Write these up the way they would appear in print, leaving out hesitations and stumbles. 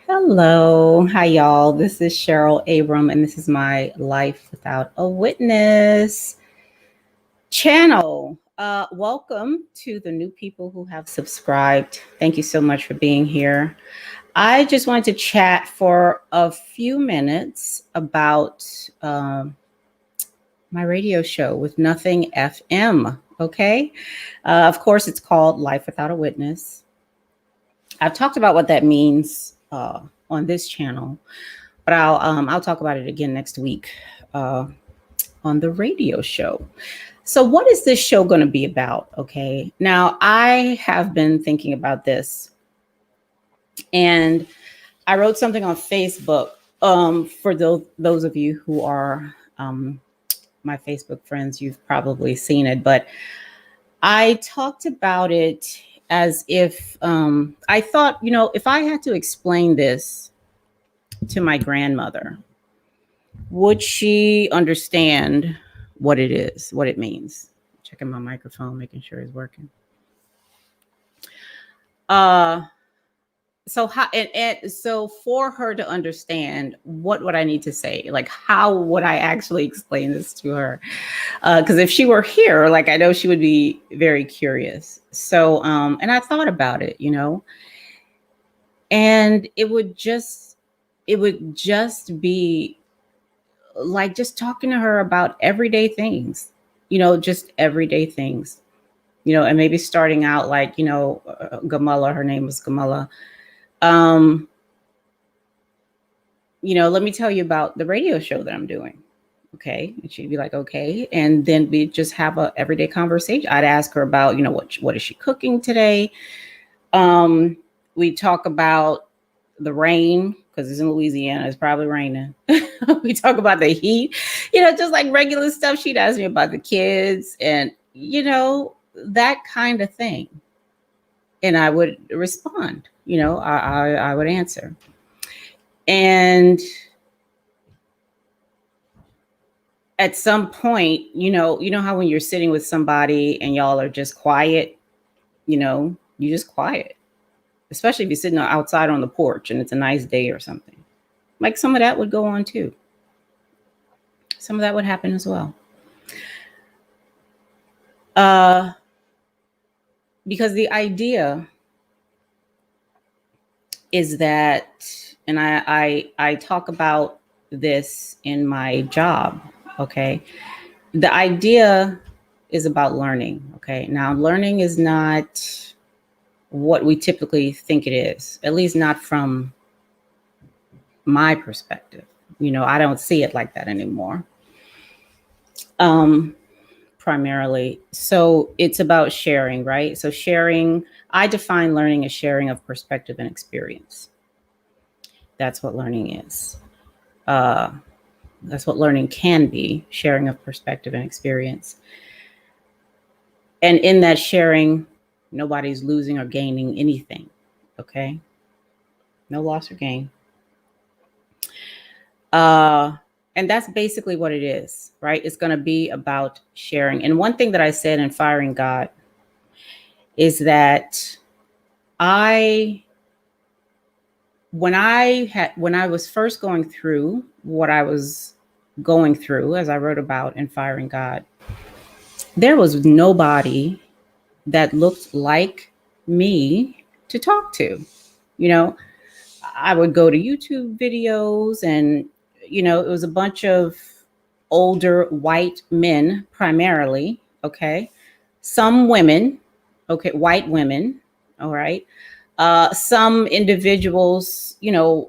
Hello, hi y'all. This is Cheryl Abram, and this is my Life Without a Witness channel. Welcome to the new people who have subscribed. Thank you so much for being here. I just wanted to chat for a few minutes about my radio show with Nothing FM. Okay, of course, it's called Life Without a Witness. I've talked about what that means on this channel, but I'll talk about it again next week uh, on the radio show. So, what is this show going to be about? Okay, now I have been thinking about this, and I wrote something on Facebook for those of you who are my Facebook friends. You've probably seen it, but I talked about it as if I thought, if I had to explain this to my grandmother, would she understand what it is, what it means? Checking my microphone, making sure it's working. So how and so for her to understand, what would I need to say? Like, how would I actually explain this to her? Because if she were here, like, I know she would be very curious. So and I thought about it, and it would just be like just talking to her about everyday things, just everyday things, and maybe starting out like, Gamala, her name was Gamala. um let me tell you about the radio show that I'm doing. Okay. And she'd be like, okay. And then we just have a everyday conversation. I'd ask her about, what is she cooking today? um we talk about the rain because it's in Louisiana. It's probably raining. We talk about the heat, just like regular stuff. She'd ask me about the kids and, that kind of thing. And I would respond, I would answer. And at some point, you know how when you're sitting with somebody and y'all are just quiet, you just quiet, especially if you're sitting outside on the porch and it's a nice day or something. Like some of that would go on too. Some of that would happen as well. Uh, because the idea is that, and I talk about this in my job. Okay. The idea is about learning. Okay. Now, learning is not what we typically think it is, at least not from my perspective. I don't see it like that anymore. Primarily. So it's about sharing, right? So sharing, I define learning as sharing of perspective and experience. That's what learning is. Uh, that's what learning can be, sharing of perspective and experience. And in that sharing, nobody's losing or gaining anything. Okay. No loss or gain. And that's basically what it is, right? It's going to be about sharing. And one thing that I said in Firing God is that when I was first going through what I was going through, as I wrote about in Firing God, there was nobody that looked like me to talk to. I would go to YouTube videos and, it was a bunch of older white men primarily. Okay. Some women. Okay. White women. All right. Some individuals,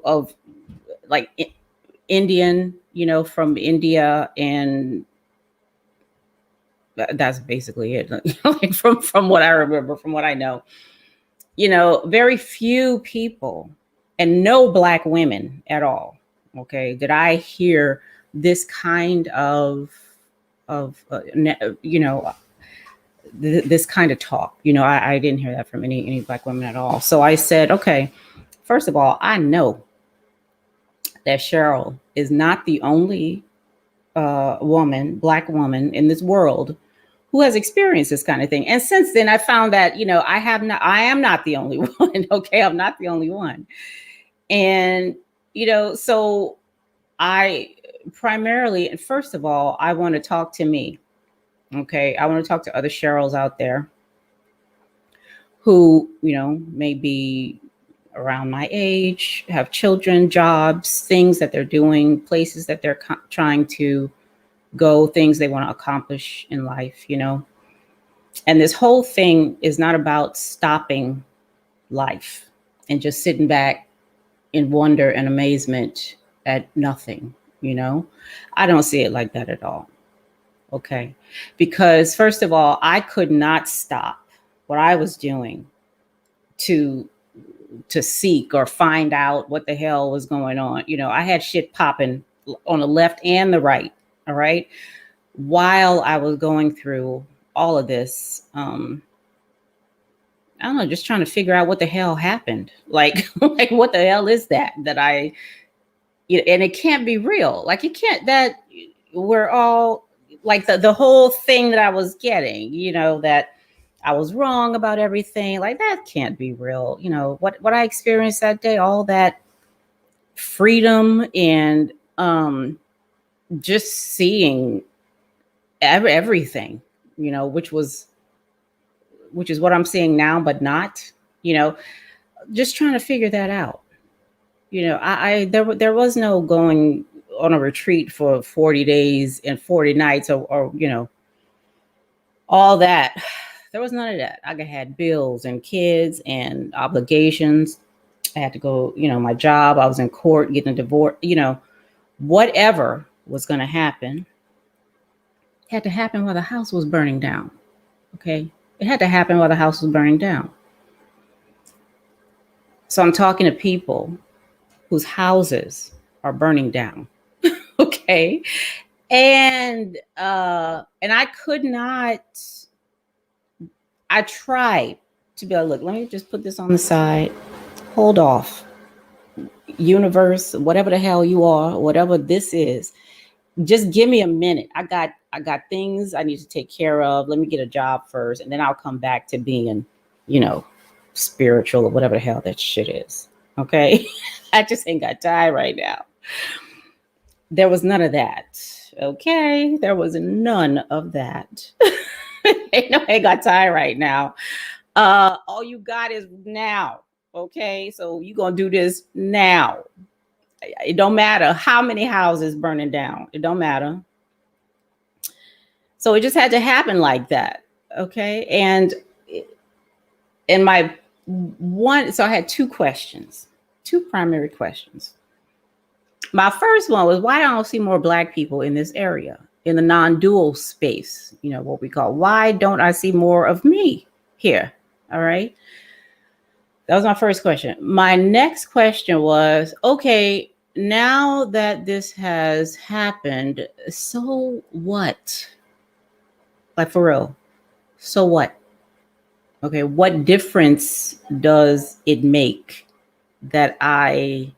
of like Indian, from India, and that's basically it. Like from what I remember, from what I know, very few people and no Black women at all. Okay. Did I hear this kind of this kind of talk? I didn't hear that from any Black women at all. So I said, okay, first of all, I know that Cheryl is not the only Black woman in this world who has experienced this kind of thing. And since then, I found that, I am not the only one. Okay. I'm not the only one. And, so I primarily, and first of all, I want to talk to me. Okay. I want to talk to other Cheryls out there who, may be around my age, have children, jobs, things that they're doing, places that they're trying to go, things they want to accomplish in life. And this whole thing is not about stopping life and just sitting back in wonder and amazement at nothing. I don't see it like that at all. Okay. Because first of all, I could not stop what I was doing to seek or find out what the hell was going on. I had shit popping on the left and the right. All right. While I was going through all of this, I don't know, just trying to figure out what the hell happened. Like, like what the hell is that I, and it can't be real. Like it can't, that we're all like the whole thing that I was getting, that I was wrong about everything. Like that can't be real. What I experienced that day, all that freedom and just seeing everything, which is what I'm seeing now, but not, just trying to figure that out. There was no going on a retreat for 40 days and 40 nights or all that. There was none of that. I had bills and kids and obligations. I had to go, my job. I was in court getting a divorce, whatever was going to happen had to happen while the house was burning down. Okay. It had to happen while the house was burning down. So I'm talking to people whose houses are burning down. Okay. And I could not, I tried to be like, look, let me just put this on the side. Hold off. Universe, whatever the hell you are, whatever this is, just give me a minute. I got things I need to take care of. Let me get a job first, and then I'll come back to being, spiritual or whatever the hell that shit is. Okay. I just ain't got time right now. There was none of that. Okay. There was none of that. Ain't got time right now. All you got is now. Okay. So you going to do this now. It don't matter how many houses burning down. It don't matter. So it just had to happen like that. Okay. And so I had two primary questions. My first one was, why don't I see more Black people in this area, in the non-dual space, what we call, why don't I see more of me here? All right. That was my first question. My next question was, okay, now that this has happened, so what? Like for real, so what? Okay, what difference does it make that I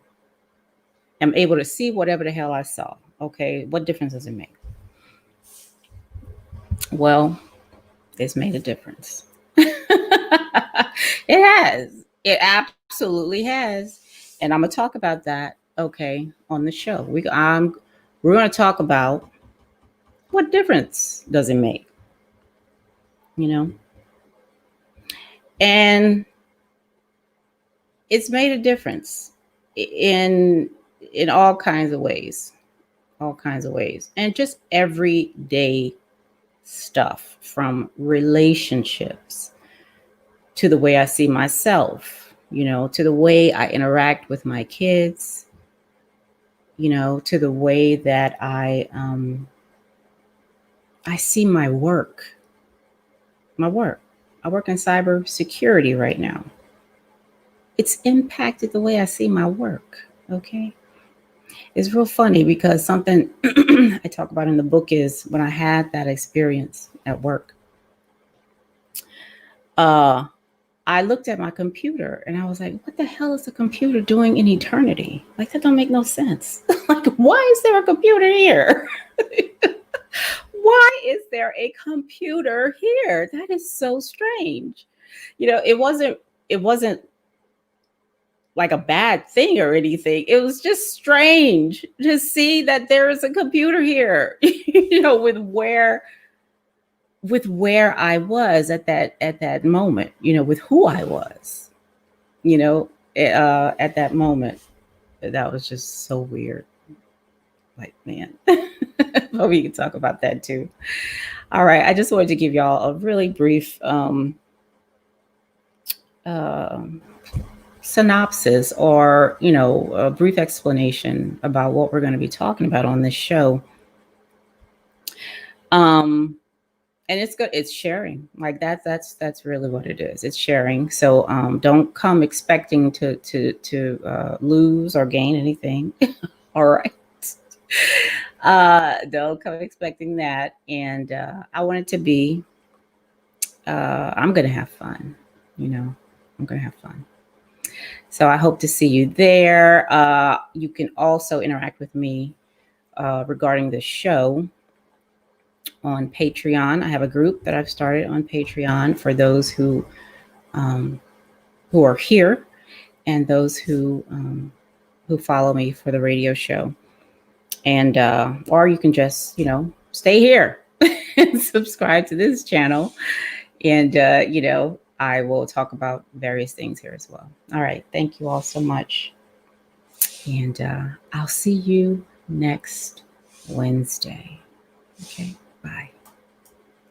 am able to see whatever the hell I saw? Okay, what difference does it make? Well, it's made a difference. It has. It absolutely has. And I'm going to talk about that, okay, on the show. We're going to talk about what difference does it make, And it's made a difference in all kinds of ways, and just everyday stuff, from relationships to the way I see myself, to the way I interact with my kids, to the way that I see my work. I work in cybersecurity right now. It's impacted the way I see my work. Okay. It's real funny because something I talk about in the book is when I had that experience at work, I looked at my computer and I was like, what the hell is a computer doing in eternity? Like, that don't make no sense. Like, why is there a computer here? Why is there a computer here? That is so strange. It wasn't like a bad thing or anything. It was just strange to see that there is a computer here, with where I was at that moment, with who I was, at that moment. That was just so weird. Like, man, but we can talk about that too. All right. I just wanted to give y'all a really brief uh, synopsis, or, a brief explanation about what we're going to be talking about on this show. And it's good. It's sharing. Like that's really what it is. It's sharing. So don't come expecting to lose or gain anything. All right. Don't come expecting that. And I want it to be, I'm going to have fun, I'm going to have fun. So I hope to see you there. You can also interact with me regarding the show on Patreon. I have a group that I've started on Patreon for those who are here and those who follow me for the radio show. And or you can just stay here and subscribe to this channel, and I will talk about various things here as well. All right, thank you all so much, and I'll see you next Wednesday. Okay, bye.